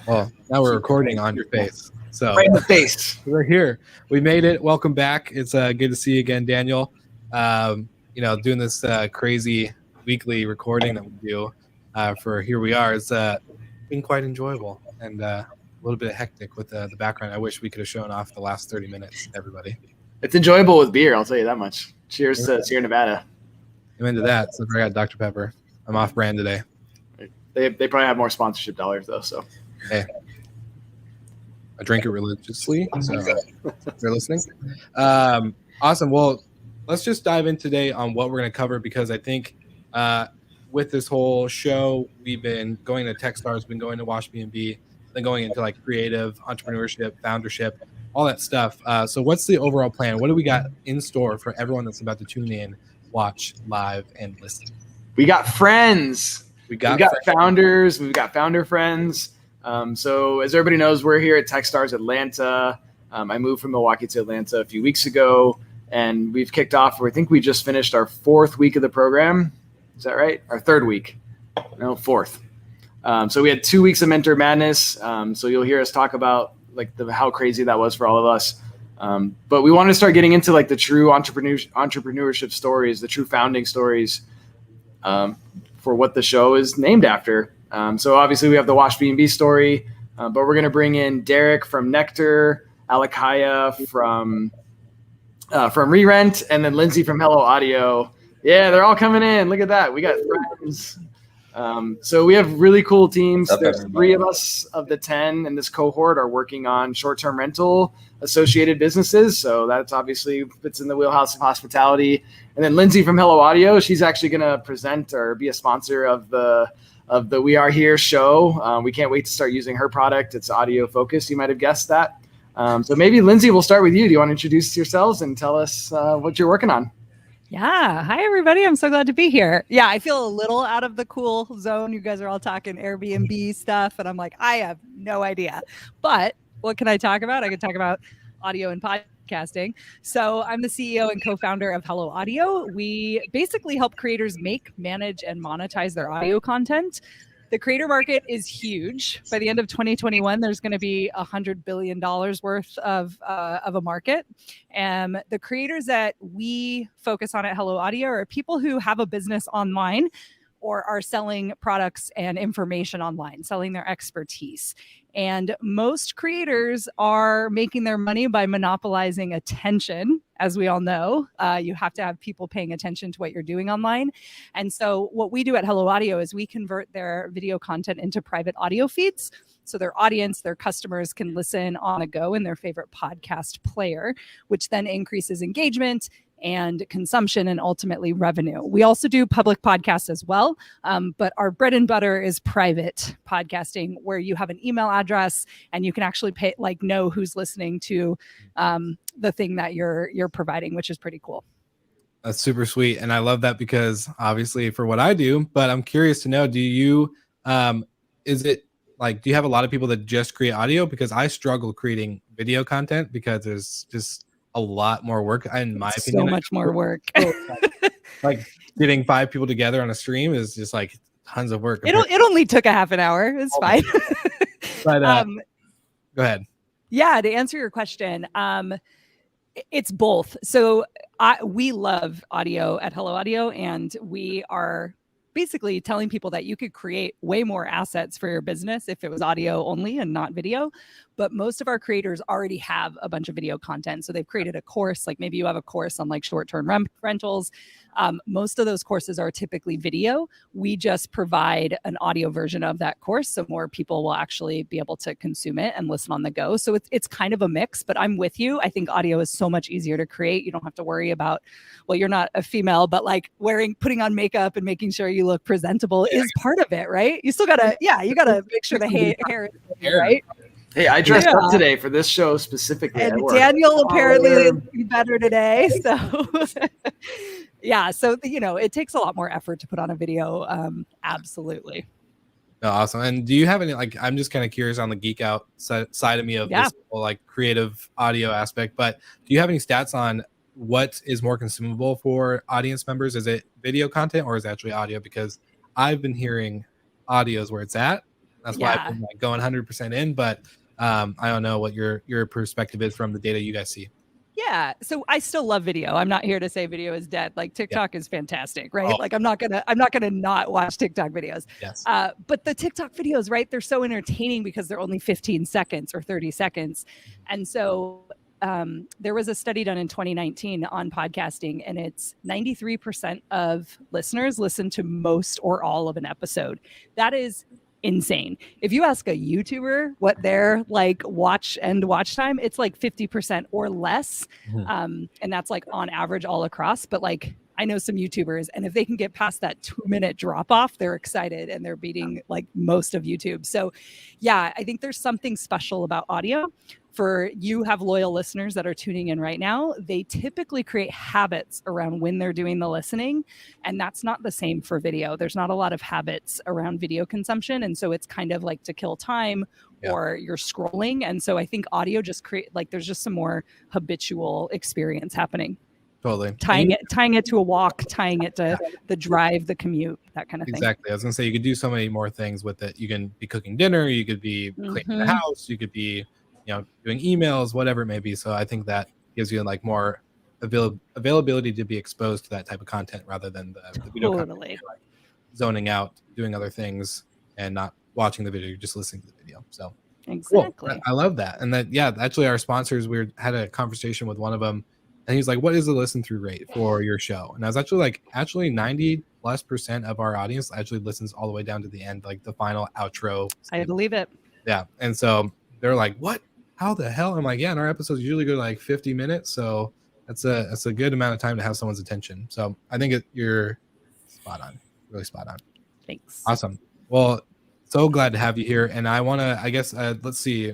Well, now we're recording on your face. So right in the face. We're here. We made it. Welcome back. It's good to see you again, Daniel. Doing this crazy weekly recording that we do for Here We Are. It's been quite enjoyable and a little bit hectic with the background. I wish we could have shown off the last 30 minutes to everybody. It's enjoyable with beer, I'll tell you that much. Cheers to Sierra Nevada. I'm into that. So I got Dr. Pepper. I'm off brand today. They probably have more sponsorship dollars though. So hey, I drink it religiously. So if you're listening, awesome. Well, let's just dive in today on what we're going to cover, because I think with this whole show, we've been going to Techstars, been going to Wash B&B, then going into like creative entrepreneurship, foundership, all that stuff. So what's the overall plan? What do we got in store for everyone that's about to tune in, watch live, and listen? We got friends. We've got founders. We've got founder friends. So as everybody knows, we're here at Techstars Atlanta. I moved from Milwaukee to Atlanta a few weeks ago, and we've kicked off. I think we just finished our 4th week of the program. Is that right? Our 3rd week? No, 4th. So we had 2 weeks of Mentor Madness. So you'll hear us talk about like how crazy that was for all of us. But we wanted to start getting into like the true entrepreneurship stories, the true founding stories for what the show is named after. So obviously we have the Wash B&B story, but we're going to bring in Derek from Nectar, Alakaya from Re-Rent, and then Lindsay from Hello Audio. Yeah, they're all coming in. Look at that. We got friends. So we have really cool teams. There's 3 of us of the 10 in this cohort are working on short-term rental associated businesses. So that's obviously fits in the wheelhouse of hospitality. And then Lindsay from Hello Audio, she's actually going to present or be a sponsor of the We Are Here show. We can't wait to start using her product. It's audio focused. You might have guessed that. So maybe Lindsay, we'll start with you. Do you want to introduce yourselves and tell us what you're working on? Yeah. Hi, everybody. I'm so glad to be here. Yeah, I feel a little out of the cool zone. You guys are all talking Airbnb stuff, and I'm like, I have no idea. But what can I talk about? I can talk about audio and podcasting. So I'm the CEO and co-founder of Hello Audio. We basically help creators make, manage, and monetize their audio content. The creator market is huge. By the end of 2021, there's going to be $100 billion worth of a market. And the creators that we focus on at Hello Audio are people who have a business online or are selling products and information online, selling their expertise. And most creators are making their money by monopolizing attention. As we all know, you have to have people paying attention to what you're doing online. And so what we do at Hello Audio is we convert their video content into private audio feeds. So their audience, their customers can listen on the go in their favorite podcast player, which then increases engagement and consumption and ultimately revenue. We also do public podcasts as well, but our bread and butter is private podcasting, where you have an email address and you can actually know who's listening to the thing that you're providing, which is pretty cool. That's super sweet, and I love that because obviously for what I do, but I'm curious to know, do you do you have a lot of people that just create audio? Because I struggle creating video content because there's just a lot more work, in my opinion. So much more work. Like getting 5 people together on a stream is just like tons of work. It only took a half an hour. It's fine. But go ahead. Yeah, to answer your question, it's both. So we love audio at Hello Audio, and we are basically telling people that you could create way more assets for your business if it was audio only and not video. But most of our creators already have a bunch of video content. So they've created a course, like maybe you have a course on like short-term rentals. Most of those courses are typically video. We just provide an audio version of that course, so more people will actually be able to consume it and listen on the go. So it's kind of a mix, but I'm with you. I think audio is so much easier to create. You don't have to worry about, well, you're not a female, but like putting on makeup and making sure you look presentable is part of it, right? You still gotta, you gotta make sure the hair is right. Hey, I dressed up today for this show specifically. And Daniel apparently is better today. So yeah, so it takes a lot more effort to put on a video. Absolutely. Oh, awesome. And do you have any, I'm just kind of curious on the geek out side of me of this whole creative audio aspect, but do you have any stats on what is more consumable for audience members? Is it video content or is it actually audio? Because I've been hearing audio is where it's at, That's why I've been like going 100% in. But I don't know what your perspective is from the data you guys see. Yeah. So I still love video. I'm not here to say video is dead. Like TikTok is fantastic, right? Like I'm not gonna not watch TikTok videos. Yes. But the TikTok videos, right? They're so entertaining because they're only 15 seconds or 30 seconds. And so there was a study done in 2019 on podcasting, and it's 93% of listeners listen to most or all of an episode. That is insane. If you ask a YouTuber what their like watch time, it's like 50% or less. And that's like on average all across. But like I know some YouTubers, and if they can get past that 2-minute drop off, they're excited and they're beating like most of YouTube. So yeah, I think there's something special about audio. For you have loyal listeners that are tuning in right now, they typically create habits around when they're doing the listening. And that's not the same for video. There's not a lot of habits around video consumption. And so it's kind of like to kill time or you're scrolling. And so I think audio just there's just some more habitual experience happening. Totally. Tying it to a walk, tying it to the drive, the commute, that kind of thing. Exactly. I was going to say, you could do so many more things with it. You can be cooking dinner. You could be cleaning the house. You could be, doing emails, whatever it may be. So I think that gives you like more availability to be exposed to that type of content rather than the video content. Like zoning out, doing other things and not watching the video. You're just listening to the video. So exactly. Cool. I love that. And that, actually our sponsors, had a conversation with one of them and he's like, what is the listen through rate for your show? And I was actually 90+% of our audience actually listens all the way down to the end, like the final outro. I believe it. Yeah. And so they're like, what? How the hell? I'm like, yeah, and our episodes usually go like 50 minutes. So that's a good amount of time to have someone's attention. So I think you're spot on, really spot on. Thanks. Awesome. Well, so glad to have you here. And I want to, I guess, let's see,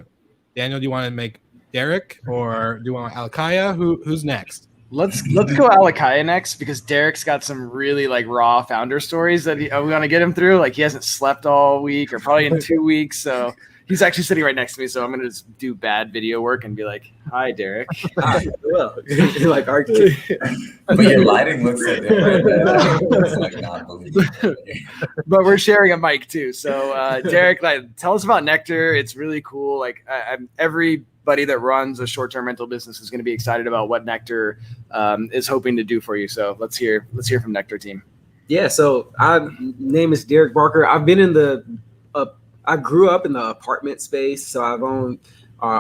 Daniel, do you want to make Derek or do you want Alakaya? Who's next? Let's go Alakaya next because Derek's got some really like raw founder stories that we want to get him through. Like he hasn't slept all week or probably in 2 weeks. So he's actually sitting right next to me, so I'm gonna just do bad video work and be like, "Hi, Derek." Well, like our kid. But your lighting looks so different. It's like not believable. But we're sharing a mic too. So, Derek, tell us about Nectar. It's really cool. Like, everybody that runs a short-term rental business is going to be excited about what Nectar is hoping to do for you. So, let's hear from Nectar team. Yeah. So, name is Derek Barker. I've been I grew up in the apartment space, so I've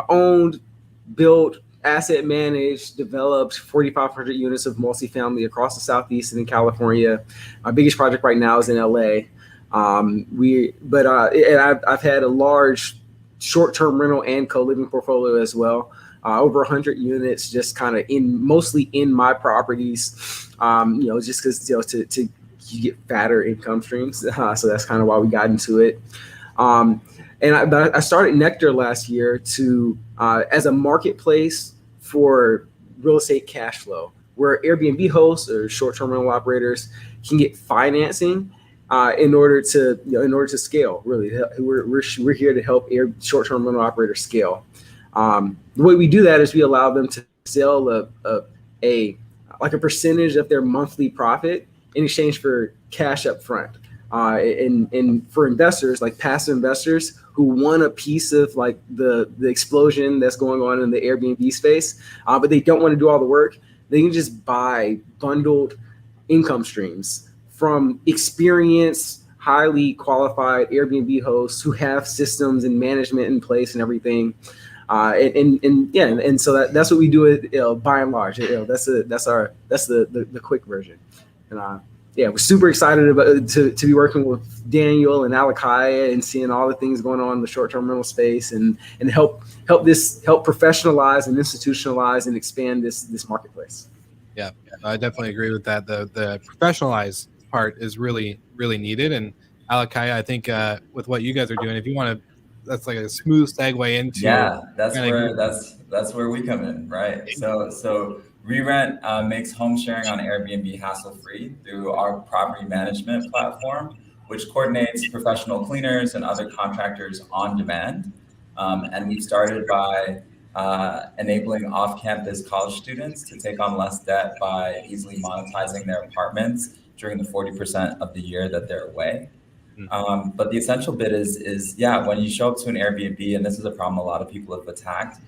owned, built, asset managed, developed 4,500 units of multifamily across the Southeast and in California. My biggest project right now is in LA. I've had a large short-term rental and co-living portfolio as well. Over 100 units, just kind of mostly in my properties. Just because to get fatter income streams. So that's kind of why we got into it. But I started Nectar last year as a marketplace for real estate cash flow, where Airbnb hosts or short-term rental operators can get financing in order to scale. Really, we're here to help short-term rental operators scale. The way we do that is we allow them to sell a percentage of their monthly profit in exchange for cash up front. And for investors, like passive investors who want a piece of like the explosion that's going on in the Airbnb space, but they don't want to do all the work, they can just buy bundled income streams from experienced, highly qualified Airbnb hosts who have systems and management in place and everything. And so that's what we do by and large. That's the quick version. And we're super excited about to be working with Daniel and Alakaya and seeing all the things going on in the short-term rental space and help professionalize and institutionalize and expand this marketplace. Yeah, I definitely agree with that. The professionalized part is really, really needed. And Alakaya, I think with what you guys are doing, if you want to, that's like a smooth segue into. Yeah, that's where we come in, right? So ReRent makes home sharing on Airbnb hassle-free through our property management platform, which coordinates professional cleaners and other contractors on demand. And we started by enabling off-campus college students to take on less debt by easily monetizing their apartments during the 40% of the year that they're away. But the essential bit is yeah, when you show up to an Airbnb, and this is a problem a lot of people have attacked,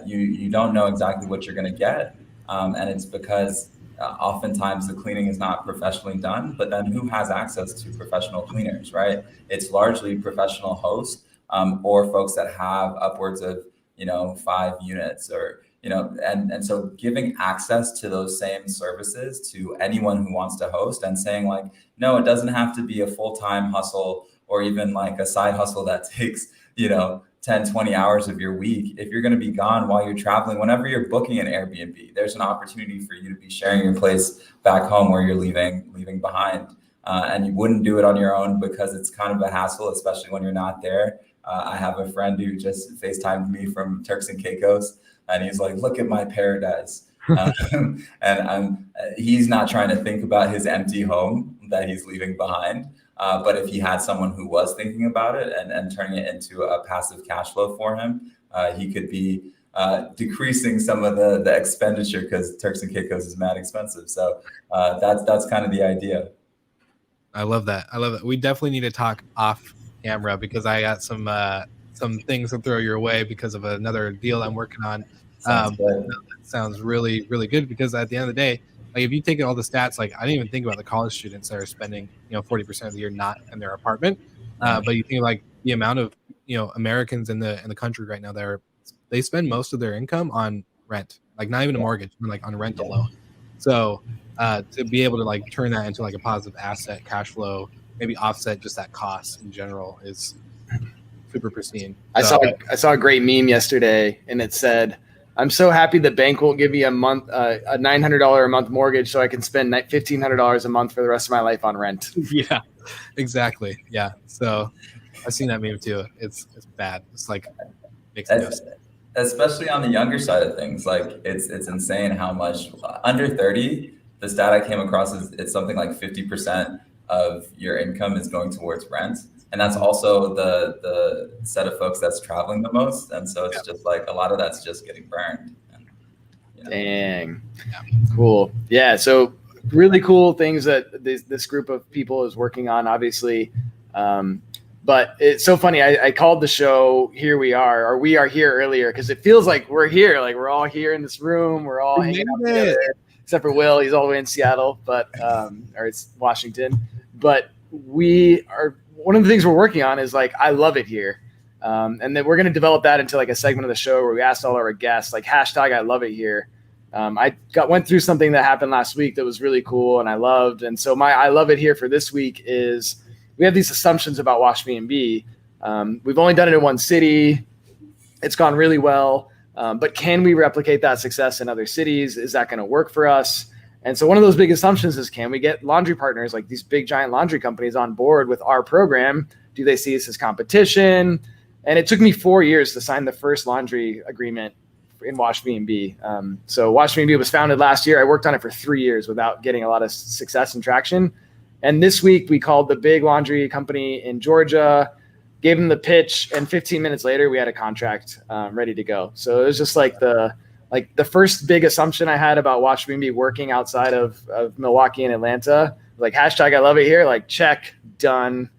you don't know exactly what you're going to get, and it's because oftentimes the cleaning is not professionally done. But then who has access to professional cleaners, right? It's largely professional hosts or folks that have upwards of 5 units or and so giving access to those same services to anyone who wants to host and saying like, no, it doesn't have to be a full-time hustle or even like a side hustle that takes 10, 20 hours of your week. If you're going to be gone while you're traveling, whenever you're booking an Airbnb, there's an opportunity for you to be sharing your place back home where you're leaving behind. And you wouldn't do it on your own because it's kind of a hassle, especially when you're not there. I have a friend who just FaceTimed me from Turks and Caicos, and he's like, look at my paradise. And he's not trying to think about his empty home that he's leaving behind. But if he had someone who was thinking about it and turning it into a passive cash flow for him, he could be decreasing some of the expenditure because Turks and Caicos is mad expensive. So that's kind of the idea. I love that. We definitely need to talk off camera because I got some things to throw your way because of another deal I'm working on. That sounds really, really good because at the end of the day, like if you take all the stats, like I didn't even think about the college students that are spending 40% of the year not in their apartment, but you think like the amount of Americans in the country right now they spend most of their income on rent, like not even a mortgage, but like on rent alone. So to be able to like turn that into like a positive asset, cash flow, maybe offset just that cost in general is super pristine. I saw a great meme yesterday, and it said, "I'm so happy the bank won't give me a $900 a month mortgage, so I can spend $1,500 a month for the rest of my life on rent." Yeah, exactly. Yeah, so I've seen that meme too. It's bad. It's like makes no sense. Especially on the younger side of things, like it's insane how much under 30. The stat I came across is it's something like 50% of your income is going towards rent. And that's also the set of folks that's traveling the most. And so it's just like a lot of that's just getting burned. And, Dang. Yeah. Cool. Yeah. So really cool things that this group of people is working on, obviously. But it's so funny. I called the show Here We Are, or We Are Here earlier, because it feels like we're here. Like we're all here in this room. We're all hanging out together, except for Will. He's all the way in Seattle, but or it's Washington. But we are. One of the things we're working on is like, I love it here. And then we're going to develop that into like a segment of the show where we asked all our guests, like hashtag I love it here. I went through something that happened last week that was really cool and I loved. And so my I love it here for this week is we have these assumptions about WashBnB. We've only done it in one city. It's gone really well. But can we replicate that success in other cities? Is that going to work for us? And so one of those big assumptions is, can we get laundry partners like these big giant laundry companies on board with our program? Do they see us as competition? And it took me 4 years to sign the first laundry agreement in WashBnB. So WashBnB was founded last year. I worked on it for 3 years without getting a lot of success and traction. And this week we called the big laundry company in Georgia, gave them the pitch, and 15 minutes later we had a contract ready to go. So it was just like the first big assumption I had about WashBnB working outside of Milwaukee and Atlanta, like hashtag I love it here, like check, done.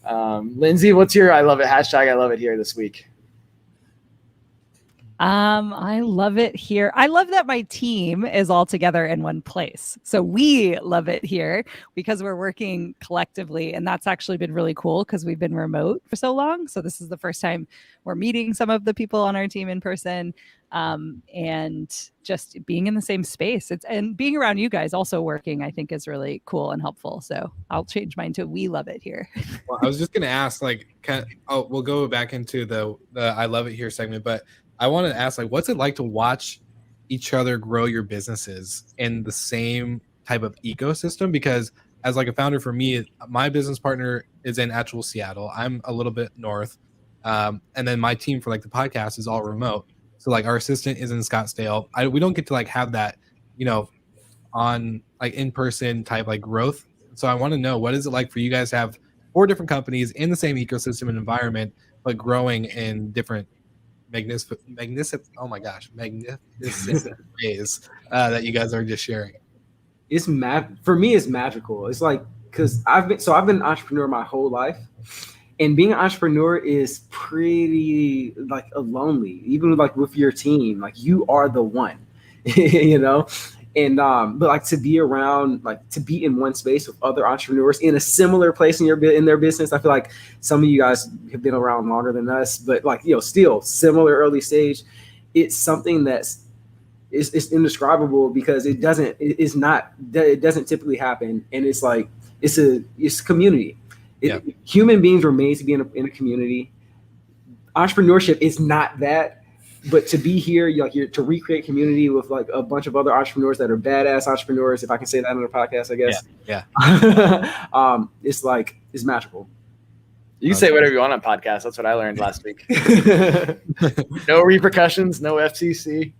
Lindsay, what's your I love it hashtag I love it here this week? I love it here. I love that my team is all together in one place. So we love it here because we're working collectively. And that's actually been really cool because we've been remote for so long. So this is the first time we're meeting some of the people on our team in person. And just being in the same space. And being around you guys also working, I think is really cool and helpful. So I'll change mine to we love it here. Well, I was just going to ask, like, we'll go back into the I love it here segment, but I wanted to ask, like, what's it like to watch each other grow your businesses in the same type of ecosystem? Because as like a founder, for me, my business partner is in actual Seattle. I'm a little bit north. And then my team for like the podcast is all remote. So like our assistant is in Scottsdale. We don't get to like have that, on like in-person type like growth. So I want to know, what is it like for you guys to have 4 different companies in the same ecosystem and environment, but growing in different magnificent ways that you guys are just sharing? For me, it's magical. It's like because I've been an entrepreneur my whole life, and being an entrepreneur is pretty like lonely, even like with your team, like you are the one, and but like to be around, like to be in one space with other entrepreneurs in a similar place in their business. I feel like some of you guys have been around longer than us, but like, still similar early stage. It's something it's indescribable because it doesn't typically happen. And it's like, it's community. Human beings were made to be in a community. Entrepreneurship is not that, but to be here, you're to recreate community with like a bunch of other entrepreneurs that are badass entrepreneurs, if I can say that on a podcast, I guess. Yeah. It's magical. You can say whatever you want on podcasts. That's what I learned last week. No repercussions, no FCC.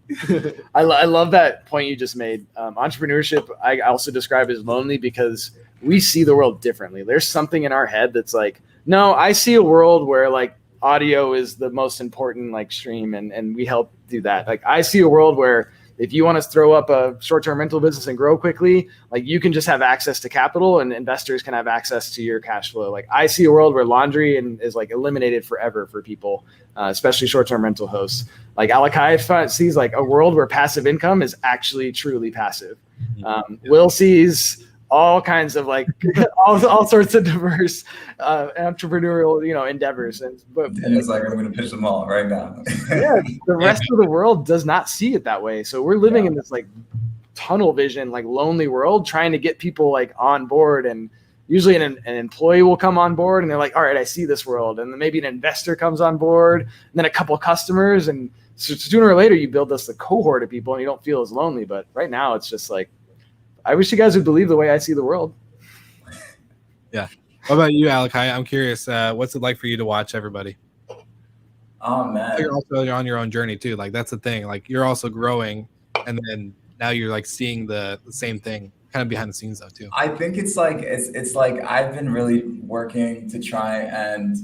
I love that point you just made. Entrepreneurship, I also describe as lonely because we see the world differently. There's something in our head that's like, no, I see a world where like audio is the most important like stream, and we help do that. Like I see a world where if you want to throw up a short-term rental business and grow quickly, like you can just have access to capital and investors can have access to your cash flow. Like I see a world where laundry is like eliminated forever for people, especially short-term rental hosts. Like Alakai sees like a world where passive income is actually truly passive. Will sees all kinds of like all sorts of diverse entrepreneurial endeavors, and it's like I'm going to pitch them all right now. Yeah, the rest of the world does not see it that way. So we're living in this like tunnel vision, like lonely world, trying to get people like on board. And usually an employee will come on board and they're like, all right, I see this world. And then maybe an investor comes on board, and then a couple of customers, and so sooner or later you build this the cohort of people and you don't feel as lonely. But right now it's just like, I wish you guys would believe the way I see the world. Yeah. What about you, Alakai? I'm curious. What's it like for you to watch everybody? Oh man, you're also on your own journey too. Like that's the thing. Like you're also growing, and then now you're like seeing the same thing, kind of behind the scenes though too. I think it's like I've been really working to try, and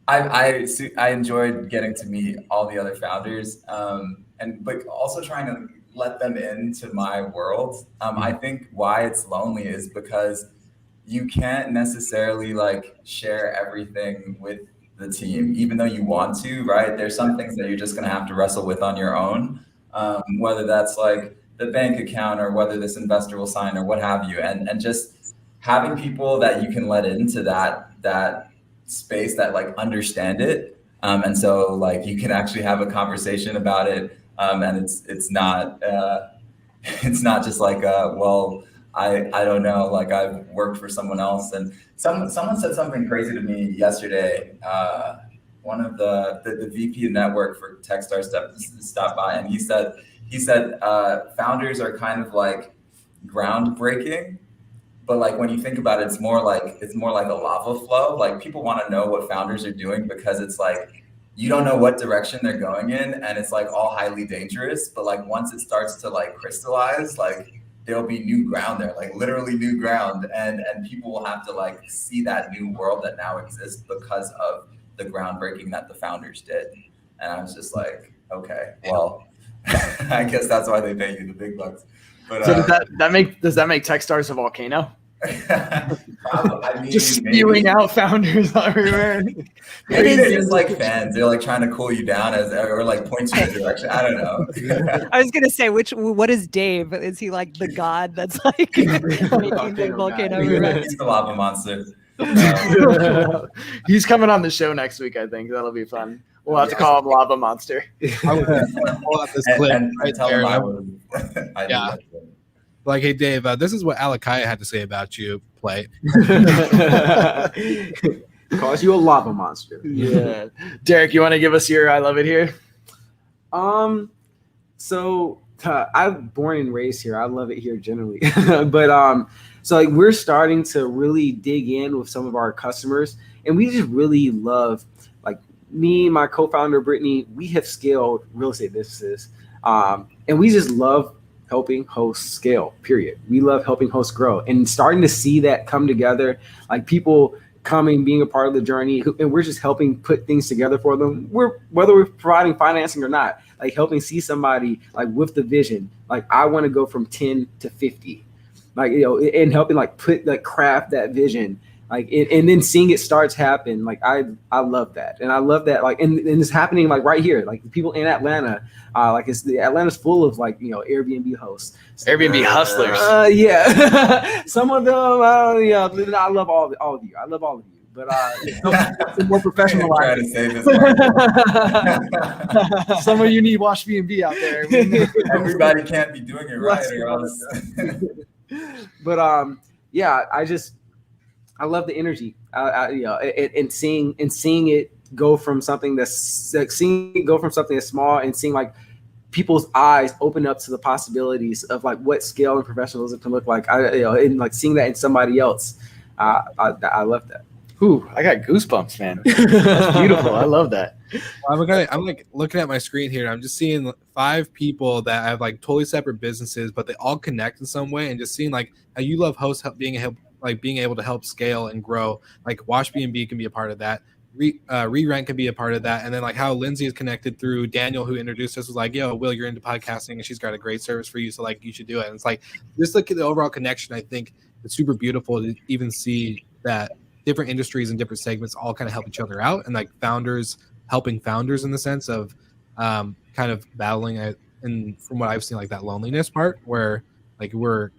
I enjoyed getting to meet all the other founders, but also trying to let them into my world. I think why it's lonely is because you can't necessarily like share everything with the team, even though you want to, right? There's some things that you're just going to have to wrestle with on your own, whether that's like the bank account or whether this investor will sign or what have you. And just having people that you can let into that space that like understand it. And so like you can actually have a conversation about it. And it's not just like, well, I don't know, like I've worked for someone else. And someone said something crazy to me yesterday. One of the VP of network for Techstars stopped by, and he said founders are kind of like groundbreaking, but like when you think about it, it's more like a lava flow. Like people want to know what founders are doing because it's like you don't know what direction they're going in, and it's like all highly dangerous. But like once it starts to like crystallize, like there'll be new ground there, like literally new ground, and people will have to like see that new world that now exists because of the groundbreaking that the founders did. And I was just like, okay, well, I guess that's why they pay you the big bucks. But so does that make Techstars a volcano? I mean, just spewing out founders everywhere. Maybe they're just like fans. They're like trying to cool you down or like point you in a direction. I don't know. I was gonna say, what is Dave? Is he like the god that's like making volcano? He's the lava monster. He's coming on the show next week. I think that'll be fun. We'll have to call him Lava Monster. I would pull out this clip right there. Yeah. Like, hey, Dave, this is what Alakai had to say about you. Play. Calls you a lava monster. Yeah. Derek, you want to give us your I love it here? So I'm born and raised here. I love it here generally. But so like we're starting to really dig in with some of our customers, and we just really love, like me, my co-founder Brittany, we have scaled real estate businesses. And we just love helping hosts scale, period. We love helping hosts grow, and starting to see that come together, like people coming, being a part of the journey, and we're just helping put things together for them. Whether we're providing financing or not, like helping see somebody like with the vision, like I want to go from 10 to 50. like, and helping like craft that vision. Like, and then seeing it starts happen. Like, I love that. And I love that. Like, and it's happening like right here, like the people in Atlanta, like Atlanta's full of like, Airbnb hosts, Airbnb hustlers. Yeah. Some of them, I love all of you. I love all of you. But some more professional. Some of you need Wash B&B out there. Everybody can't be doing it right, or else. But I love the energy, and seeing it go from something that's small, and seeing like people's eyes open up to the possibilities of like what scale and professionalism can look like. And like seeing that in somebody else, I love that. Ooh, I got goosebumps, man. That's beautiful. I love that. I'm like looking at my screen here. I'm just seeing 5 people that have like totally separate businesses, but they all connect in some way. And just seeing like how you love hosts being able to help scale and grow. Like Wash B&B can be a part of that. Re-Rent can be a part of that. And then like how Lindsay is connected through Daniel, who introduced us, was like, yo, Will, you're into podcasting and she's got a great service for you. So like you should do it. And it's like, just look at the overall connection. I think it's super beautiful to even see that different industries and different segments all kind of help each other out, and like founders helping founders in the sense of kind of battling it. And from what I've seen, like that loneliness part where like we're,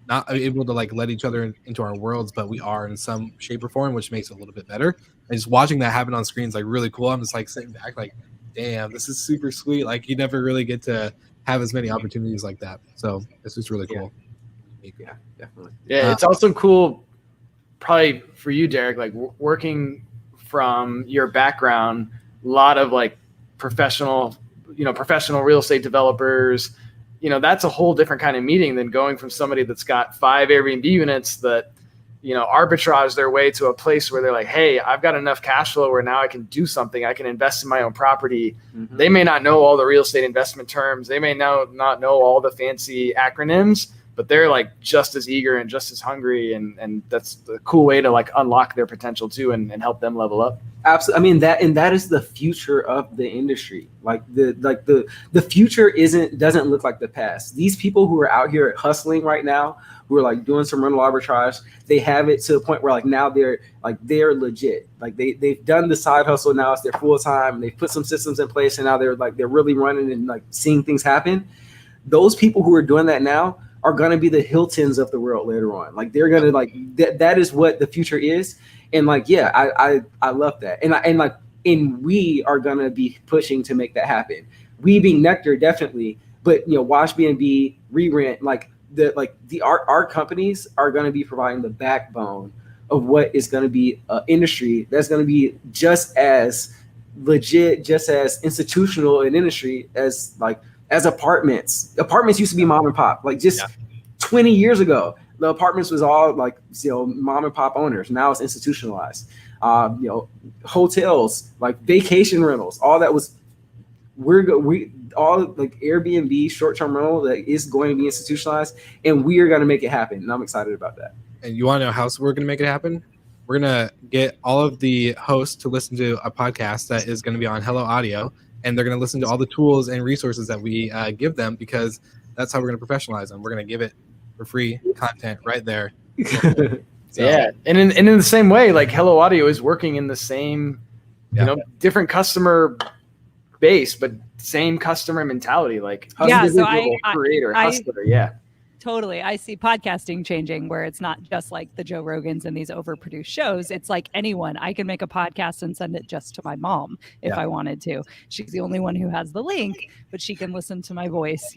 not able to like let each other into our worlds, but we are in some shape or form, which makes it a little bit better. And just watching that happen on screen is like really cool. I'm just like sitting back like, damn, this is super sweet. Like you never really get to have as many opportunities like that. So this is really cool. Yeah, definitely. Yeah, it's also cool probably for you, Derek, like working from your background, a lot of like professional real estate developers, that's a whole different kind of meeting than going from somebody that's got 5 Airbnb units that, arbitrage their way to a place where they're like, hey, I've got enough cash flow where now I can do something. I can invest in my own property. Mm-hmm. They may not know all the real estate investment terms. They may not know all the fancy acronyms, but they're like just as eager and just as hungry, and that's a cool way to like unlock their potential too, and help them level up. Absolutely. I mean that is the future of the industry. Like the future doesn't look like the past. These people who are out here hustling right now, who are like doing some rental arbitrage, they have it to a point where like now they're legit. Like they've done the side hustle, now it's their full time. They've put some systems in place, and now they're really running and like seeing things happen. Those people who are doing that now are going to be the Hiltons of the world later on. Like they're going to like that is what the future is. And like, yeah, I love that. And we are going to be pushing to make that happen. We being Nectar, definitely, but Wash B&B, Re-Rent, our companies are going to be providing the backbone of what is going to be an industry that's going to be just as legit, just as institutional an industry as apartments. Apartments used to be mom and pop, 20 years ago. The apartments was all like, mom and pop owners. Now it's institutionalized. Hotels, like vacation rentals, all that was, all like Airbnb short-term rental that is going to be institutionalized, and we are going to make it happen. And I'm excited about that. And you want to know how we're going to make it happen? We're going to get all of the hosts to listen to a podcast that is going to be on Hello Audio, and they're going to listen to all the tools and resources that we give them, because that's how we're going to professionalize them. We're going to give it for free content right there. Yeah. And in the same way, like Hello Audio is working in the same, different customer base, but same customer mentality. Like creator, hustler. Yeah. Totally. I see podcasting changing where it's not just like the Joe Rogans and these overproduced shows. It's like anyone. I can make a podcast and send it just to my mom if I wanted to. She's the only one who has the link, but she can listen to my voice,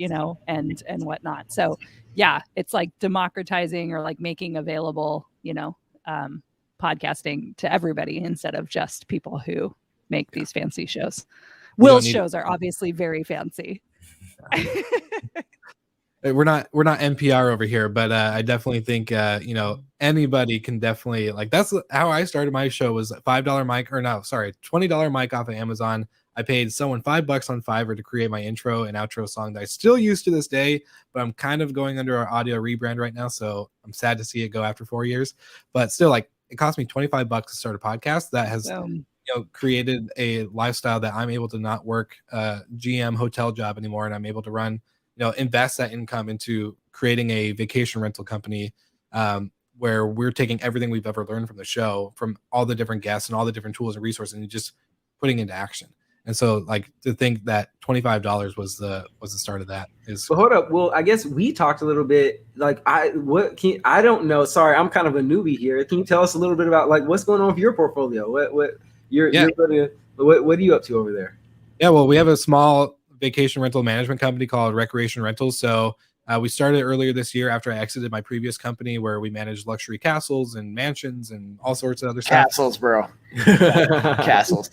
and whatnot. So yeah, it's like democratizing or like making available, podcasting to everybody instead of just people who make these fancy shows. Will's shows are obviously very fancy. We're not NPR over here, but I definitely think anybody can definitely, like, that's how I started my show, was $20 mic off of Amazon. I paid someone $5 on Fiverr to create my intro and outro song that I still use to this day, but I'm kind of going under our audio rebrand right now, so I'm sad to see it go after 4 years. But still, like, it cost me $25 to start a podcast that has created a lifestyle that I'm able to not work a GM hotel job anymore, and I'm able to run invest that income into creating a vacation rental company, where we're taking everything we've ever learned from the show, from all the different guests and all the different tools and resources, and just putting into action. And so, like, to think that $25 was the start of that is. But hold up. Well, I guess we talked a little bit. Like, I don't know. Sorry, I'm kind of a newbie here. Can you tell us a little bit about like what's going on with your portfolio? What are you up to over there? Yeah, well, we have a small vacation rental management company called Recreation Rentals. So we started earlier this year after I exited my previous company, where we managed luxury castles and mansions and all sorts of other stuff. Castles, bro. Castles.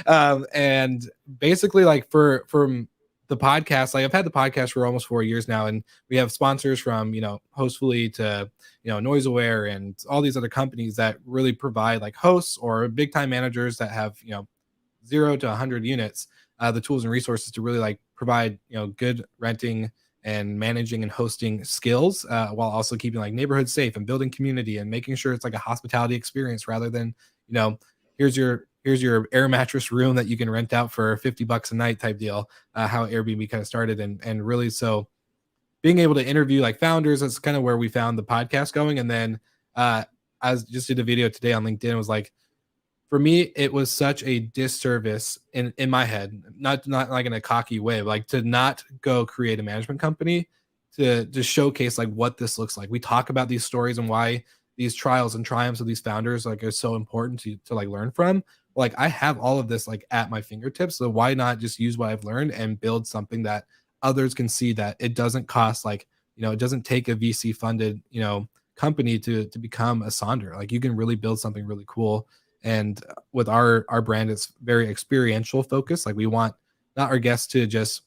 And basically, like, from the podcast, like, I've had the podcast for almost 4 years now, and we have sponsors from Hostfully to NoiseAware and all these other companies that really provide like hosts or big time managers that have 0 to 100 units, the tools and resources to really like provide good renting and managing and hosting skills, while also keeping like neighborhoods safe and building community and making sure it's like a hospitality experience rather than here's your air mattress room that you can rent out for $50 a night type deal, how Airbnb kind of started. And really, so being able to interview like founders, that's kind of where we found the podcast going. And then I just did a video today on LinkedIn. It was like, for me, it was such a disservice in my head, not like in a cocky way, but like to not go create a management company to showcase like what this looks like. We talk about these stories and why these trials and triumphs of these founders like are so important to like learn from. Like, I have all of this like at my fingertips, so why not just use what I've learned and build something that others can see, that it doesn't cost like it doesn't take a VC funded company to become a Sonder. Like, you can really build something really cool. And with our brand, it's very experiential focused. Like, we want not our guests to just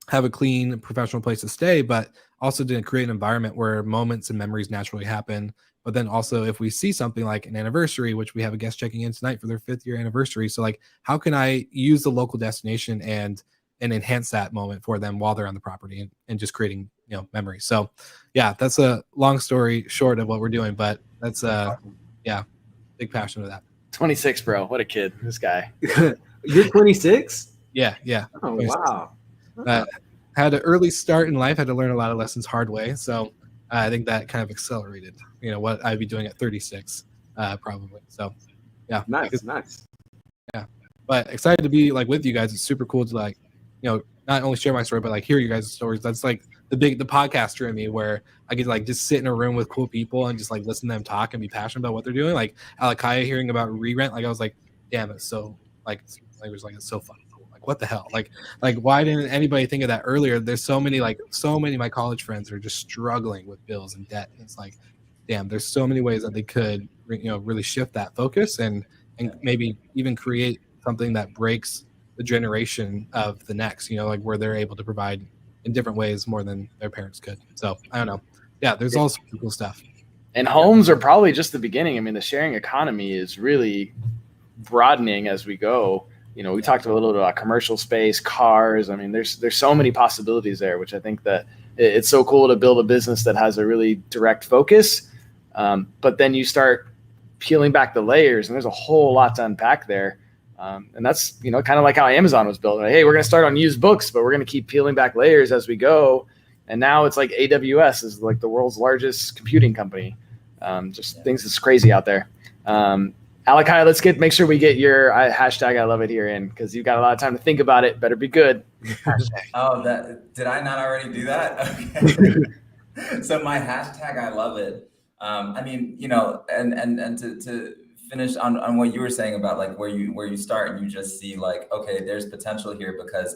have a clean professional place to stay, but also to create an environment where moments and memories naturally happen. But then also, if we see something like an anniversary, which we have a guest checking in tonight for their 5th year anniversary. So like, how can I use the local destination and enhance that moment for them while they're on the property and just creating, memories. So yeah, that's a long story short of what we're doing, but that's big passion of that. 26, bro. What a kid, this guy. You're 26? Yeah. Oh, 26. wow. Had an early start in life, had to learn a lot of lessons hard way. So I think that kind of accelerated, what I'd be doing at 36, probably. So yeah. Nice. Yeah. But excited to be like with you guys. It's super cool to like, not only share my story, but like hear you guys' stories. That's like the podcaster in me, where I could like just sit in a room with cool people and just like listen to them talk and be passionate about what they're doing. Like Alakaya hearing about re-rent, like I was like, damn, it's so like it's so fun. Like, what the hell? Like why didn't anybody think of that earlier? There's so many of my college friends are just struggling with bills and debt. And it's like, damn, there's so many ways that they could really shift that focus and maybe even create something that breaks the generation of the next, like where they're able to provide in different ways more than their parents could. So I don't know. Yeah, there's all sorts of cool stuff. And homes are probably just the beginning. I mean, the sharing economy is really broadening as we go. We talked a little bit about commercial space, cars. I mean, there's so many possibilities there, which I think that it's so cool to build a business that has a really direct focus. But then you start peeling back the layers, and there's a whole lot to unpack there. And that's, kind of like how Amazon was built. Like, hey, we're going to start on used books, but we're going to keep peeling back layers as we go. And now it's like AWS is like the world's largest computing company. Things that's crazy out there. Alakaya, let's make sure we get your hashtag I love it here in, because you've got a lot of time to think about it. Better be good. Oh, did I not already do that? Okay. So my hashtag I love it. I mean, and to finish on what you were saying about like where you start and you just see like, okay, there's potential here because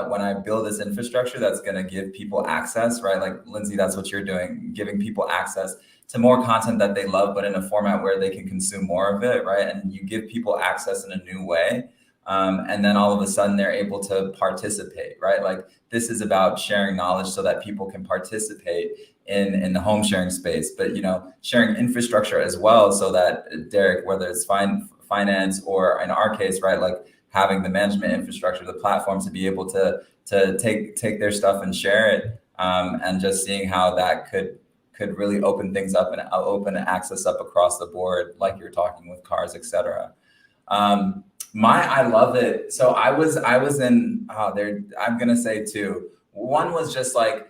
when I build this infrastructure that's going to give people access, right? Like Lindsay, that's what you're doing, giving people access to more content that they love, but in a format where they can consume more of it, right? And you give people access in a new way. And then all of a sudden they're able to participate, right? Like this is about sharing knowledge so that people can participate in the home sharing space, but sharing infrastructure as well, so that Derek, whether it's finance or in our case, right, like having the management infrastructure, the platform to be able to take their stuff and share it, and just seeing how that could really open things up and open access up across the board, like you're talking with cars, etc. I love it. So I was in there. I'm gonna say two. One was just like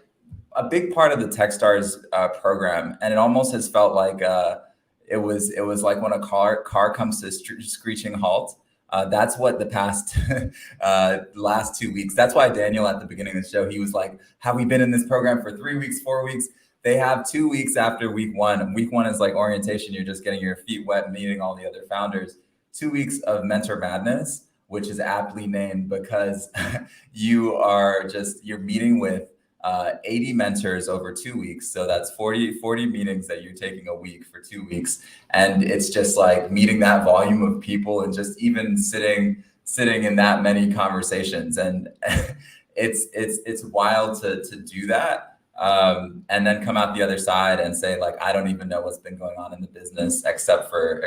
a big part of the Techstars program, and it almost has felt like it was like when a car comes to a screeching halt. That's what the past last 2 weeks. That's why Daniel at the beginning of the show, he was like, "Have we been in this program for 3 weeks, 4 weeks?" They have 2 weeks after week one. Week one is like orientation. You're just getting your feet wet, meeting all the other founders. 2 weeks of Mentor Madness, which is aptly named because you're meeting with 80 mentors over 2 weeks. So that's 40 meetings that you're taking a week for 2 weeks. And it's just like meeting that volume of people and just even sitting in that many conversations. And it's wild to do that. And then come out the other side and say, like, I don't even know what's been going on in the business except for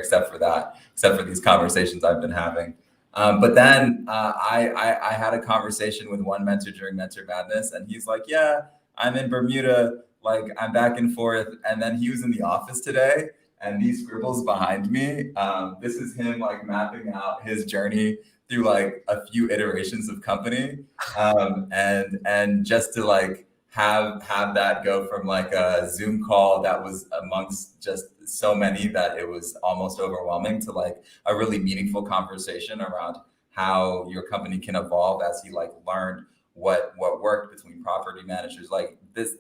these conversations I've been having. But then I had a conversation with one mentor during Mentor Madness, and he's like, "Yeah, I'm in Bermuda, like I'm back and forth." And then he was in the office today, and these scribbles behind me, this is him like mapping out his journey through like a few iterations of company, and just to like have that go from like a Zoom call that was amongst just so many that it was almost overwhelming to like a really meaningful conversation around how your company can evolve as he like learned what worked between property managers. Like this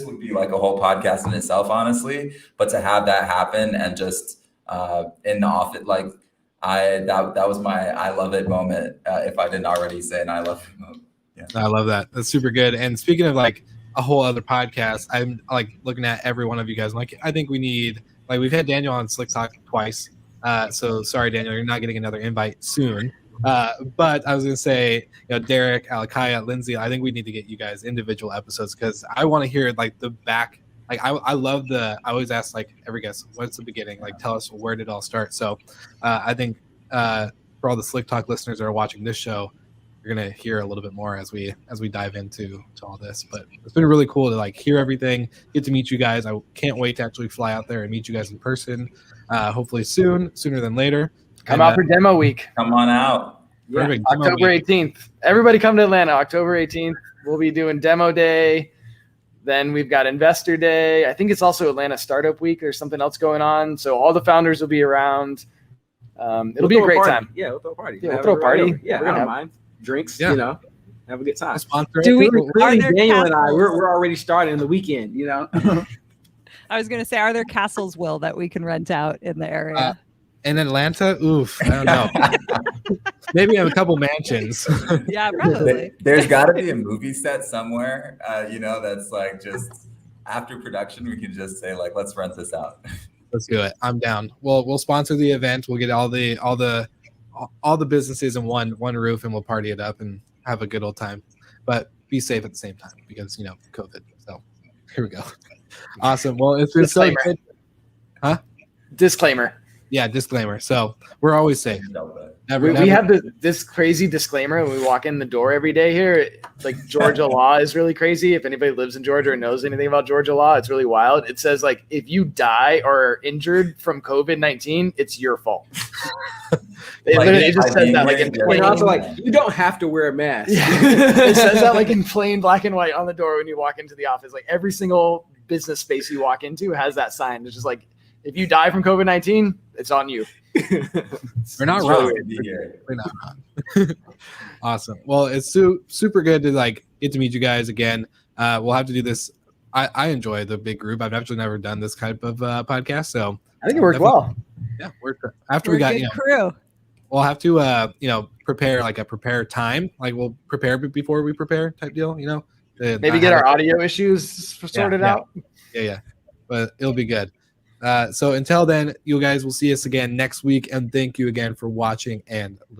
would be like a whole podcast in itself, honestly, but to have that happen and just in the office, like that was my I love it moment, if I didn't already say an I love it moment. Yeah. I love that. That's super good. And speaking of like a whole other podcast, I'm like looking at every one of you guys. Like, I think we need, like, we've had Daniel on Slick Talk twice. So sorry, Daniel, you're not getting another invite soon. But I was going to say, Derek, Alakaya, Lindsay, I think we need to get you guys individual episodes because I want to hear like the back. Like, I love I always ask like every guest, what's the beginning? Like, tell us where did it all start? So I think for all the Slick Talk listeners that are watching this show, you're gonna hear a little bit more as we dive into all this. But it's been really cool to like hear everything, get to meet you guys. I can't wait to actually fly out there and meet you guys in person. Hopefully sooner than later. Come out for demo week. Come on out. Perfect. Yeah. October 18th. Everybody come to Atlanta. October 18th. We'll be doing demo day. Then we've got investor day. I think it's also Atlanta Startup Week. There's something else going on. So all the founders will be around. It'll be a great time. Yeah, we'll throw a party. Yeah, we'll throw a party. Yeah, I don't mind. Drinks, Yeah. Have a good time. Clearly, Daniel and I, we're already starting the weekend, I was going to say, are there castles, Will, that we can rent out in the area? In Atlanta? Oof, I don't know. Maybe a couple mansions. Yeah, probably. There's got to be a movie set somewhere, that's like just after production, we can just say like, let's rent this out. Let's do it. I'm down. We'll sponsor the event. We'll get all the businesses in one roof, and we'll party it up and have a good old time. But be safe at the same time because COVID. So here we go. Awesome. Well, it's been so good. Huh? Disclaimer. Yeah, disclaimer. So we're always safe. We have this crazy disclaimer when we walk in the door every day here. Like Georgia law is really crazy. If anybody lives in Georgia or knows anything about Georgia law, it's really wild. It says like if you die or are injured from COVID-19, it's your fault. It just says that like in plain. Also, like you don't have to wear a mask. Yeah. It says that like in plain black and white on the door when you walk into the office. Like every single business space you walk into has that sign. It's just like if you die from COVID-19, it's on you. We're not wrong. We're not wrong. Awesome. Well, it's super good to like get to meet you guys again. We'll have to do this. I enjoy the big group. I've actually never done this type of podcast, so I think it worked well. Yeah, after we got crew. We'll have to prepare like a prepare time. Like we'll prepare before we prepare type deal. Maybe get our audio issues sorted out. Yeah. But it'll be good. So until then, you guys will see us again next week, and thank you again for watching and listening.